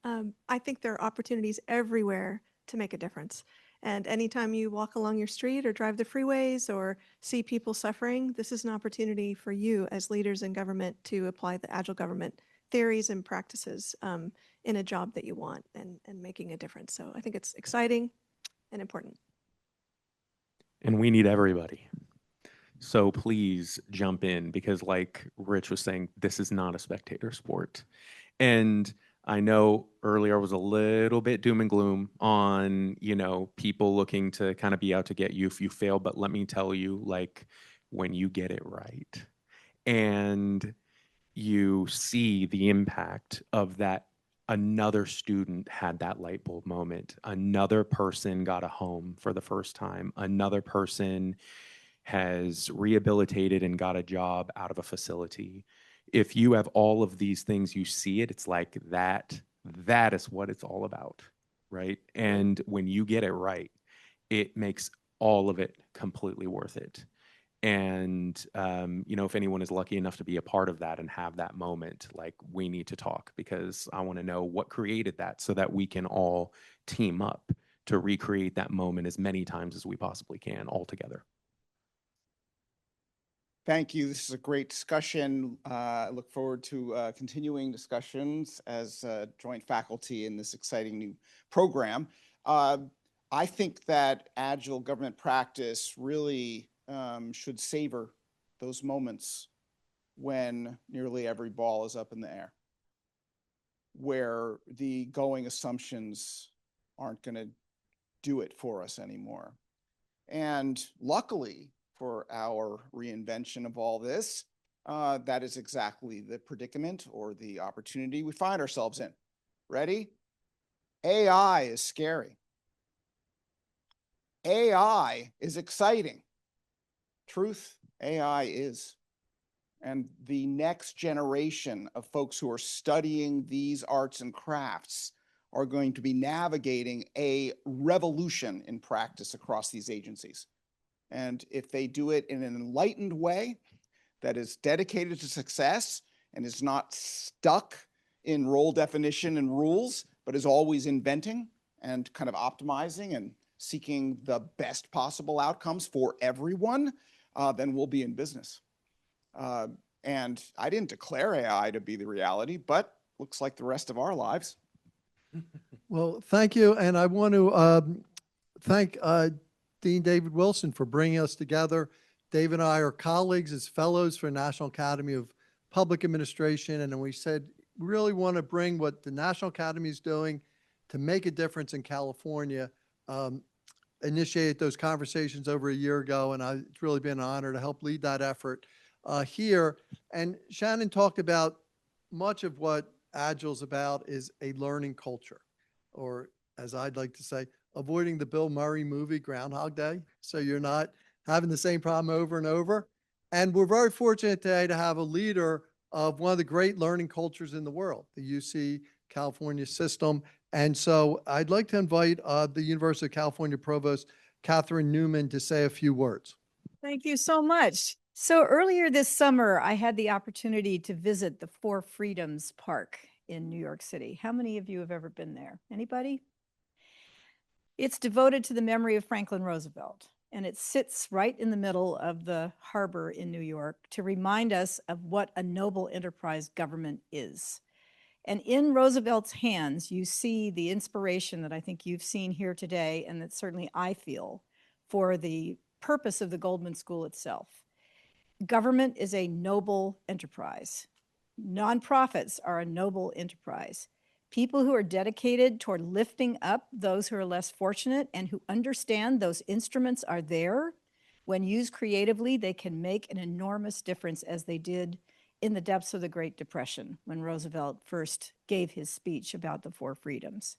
I think there are opportunities everywhere to make a difference. And anytime you walk along your street or drive the freeways or see people suffering, this is an opportunity for you as leaders in government to apply the Agile government theories and practices in a job that you want and making a difference. So I think it's exciting and important. And we need everybody. So please jump in because like Rich was saying, this is not a spectator sport. And I know earlier was a little bit doom and gloom on, you know, people looking to kind of be out to get you if you fail. But let me tell you, like, when you get it right and you see the impact of that, another student had that light bulb moment, another person got a home for the first time, another person has rehabilitated and got a job out of a facility. If you have all of these things, you see it, it's like that is what it's all about, right? And when you get it right, it makes all of it completely worth it. And you know, if anyone is lucky enough to be a part of that and have that moment, like, we need to talk because I want to know what created that so that we can all team up to recreate that moment as many times as we possibly can all together. Thank you. This is a great discussion. I look forward to continuing discussions as joint faculty in this exciting new program. I think that Agile government practice really should savor those moments when nearly every ball is up in the air, where the going assumptions aren't going to do it for us anymore. And luckily, for our reinvention of all this, that is exactly the predicament or the opportunity we find ourselves in. Ready? AI is scary. AI is exciting. Truth, AI is. And the next generation of folks who are studying these arts and crafts are going to be navigating a revolution in practice across these agencies. And if they do it in an enlightened way that is dedicated to success and is not stuck in role definition and rules, but is always inventing and kind of optimizing and seeking the best possible outcomes for everyone, then we'll be in business. And I didn't declare AI to be the reality, but looks like the rest of our lives. Well, thank you. And I want to thank Dean David Wilson for bringing us together. Dave and I are colleagues as fellows for National Academy of Public Administration. And we said, we really want to bring what the National Academy is doing to make a difference in California. Initiated those conversations over a year ago, and it's really been an honor to help lead that effort here. And Shannon talked about much of what Agile is about is a learning culture, or as I'd like to say, avoiding the Bill Murray movie Groundhog Day. So you're not having the same problem over and over. And we're very fortunate today to have a leader of one of the great learning cultures in the world, the UC California system. And so I'd like to invite the University of California Provost, Catherine Newman, to say a few words. Thank you so much. So earlier this summer, I had the opportunity to visit the Four Freedoms Park in New York City. How many of you have ever been there? Anybody? It's devoted to the memory of Franklin Roosevelt, and it sits right in the middle of the harbor in New York to remind us of what a noble enterprise government is. And in Roosevelt's hands, you see the inspiration that I think you've seen here today, and that certainly I feel, for the purpose of the Goldman School itself. Government is a noble enterprise. Nonprofits are a noble enterprise. People who are dedicated toward lifting up those who are less fortunate and who understand those instruments are there. When used creatively, they can make an enormous difference, as they did in the depths of the Great Depression when Roosevelt first gave his speech about the Four Freedoms.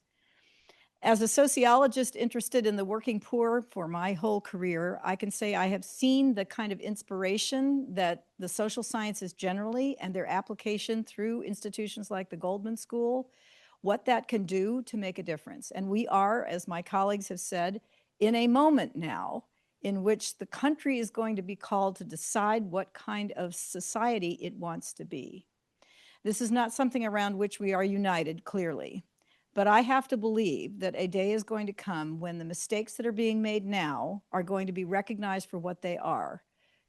As a sociologist interested in the working poor for my whole career, I can say I have seen the kind of inspiration that the social sciences generally and their application through institutions like the Goldman School, what that can do to make a difference. And we are, as my colleagues have said, in a moment now in which the country is going to be called to decide what kind of society it wants to be. This is not something around which we are united, clearly. But I have to believe that a day is going to come when the mistakes that are being made now are going to be recognized for what they are: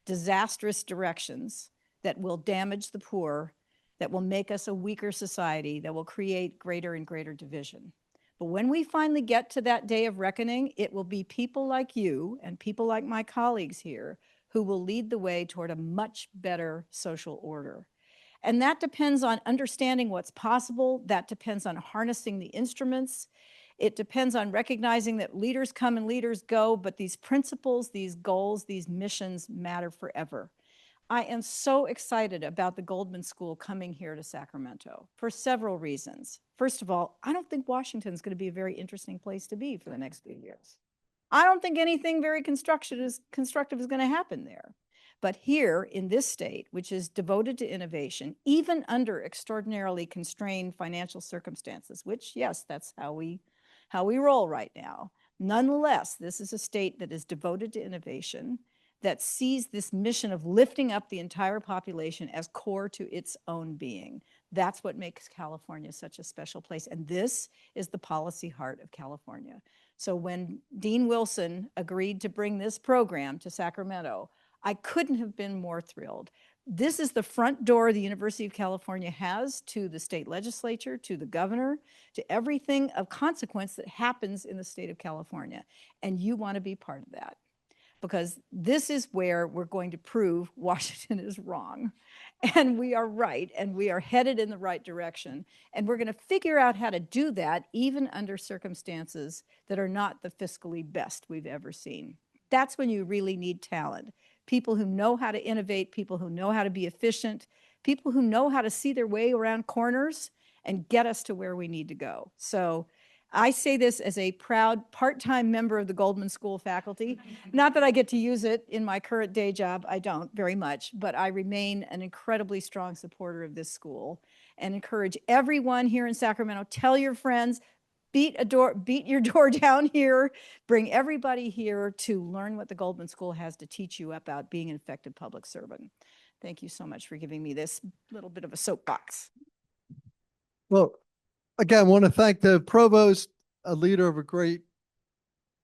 disastrous directions that will damage the poor, that will make us a weaker society, that will create greater and greater division. But when we finally get to that day of reckoning, it will be people like you and people like my colleagues here who will lead the way toward a much better social order. And that depends on understanding what's possible. That depends on harnessing the instruments. It depends on recognizing that leaders come and leaders go, but these principles, these goals, these missions matter forever. I am so excited about the Goldman School coming here to Sacramento for several reasons. First of all, I don't think Washington's going to be a very interesting place to be for the next few years. I don't think anything very constructive is going to happen there. But here in this state, which is devoted to innovation, even under extraordinarily constrained financial circumstances, which, yes, that's how we roll right now. Nonetheless, this is a state that is devoted to innovation, that sees this mission of lifting up the entire population as core to its own being. That's what makes California such a special place. And this is the policy heart of California. So when Dean Wilson agreed to bring this program to Sacramento, I couldn't have been more thrilled. This is the front door the University of California has to the state legislature, to the governor, to everything of consequence that happens in the state of California. And you want to be part of that, because this is where we're going to prove Washington is wrong and we are right, and we are headed in the right direction. And we're going to figure out how to do that even under circumstances that are not the fiscally best we've ever seen. That's when you really need talent. People who know how to innovate, people who know how to be efficient, people who know how to see their way around corners and get us to where we need to go. So I say this as a proud part-time member of the Goldman School faculty. Not that I get to use it in my current day job, I don't very much, but I remain an incredibly strong supporter of this school and encourage everyone here in Sacramento, tell your friends, beat your door down here, bring everybody here to learn what the Goldman School has to teach you about being an effective public servant. Thank you so much for giving me this little bit of a soapbox. Well, again, I want to thank the provost, a leader of a great,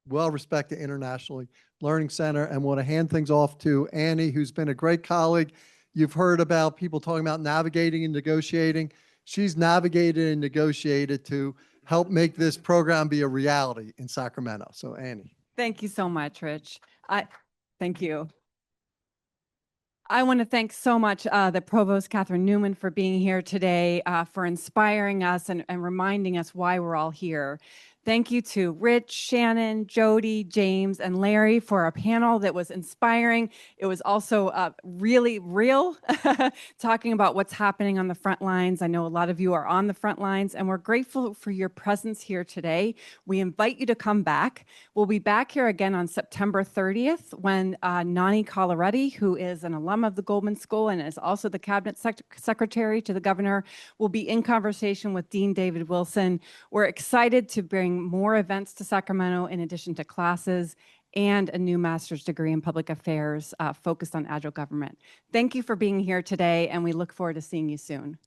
well-respected internationally learning center, and want to hand things off to Annie, who's been a great colleague. You've heard about people talking about navigating and negotiating. She's navigated and negotiated to help make this program be a reality in Sacramento. So Annie. Thank you so much, Rich. Thank you. I want to thank so much the Provost Catherine Newman for being here today, for inspiring us and reminding us why we're all here. Thank you to Rich, Shannon, Jody, James, and Larry for a panel that was inspiring. It was also really real, talking about what's happening on the front lines. I know a lot of you are on the front lines, and we're grateful for your presence here today. We invite you to come back. We'll be back here again on September 30th when Nani Coloretti, who is an alum of the Goldman School and is also the Cabinet Secretary to the Governor, will be in conversation with Dean David Wilson. We're excited to bring more events to Sacramento in addition to classes and a new master's degree in public affairs focused on agile government. Thank you for being here today, and we look forward to seeing you soon.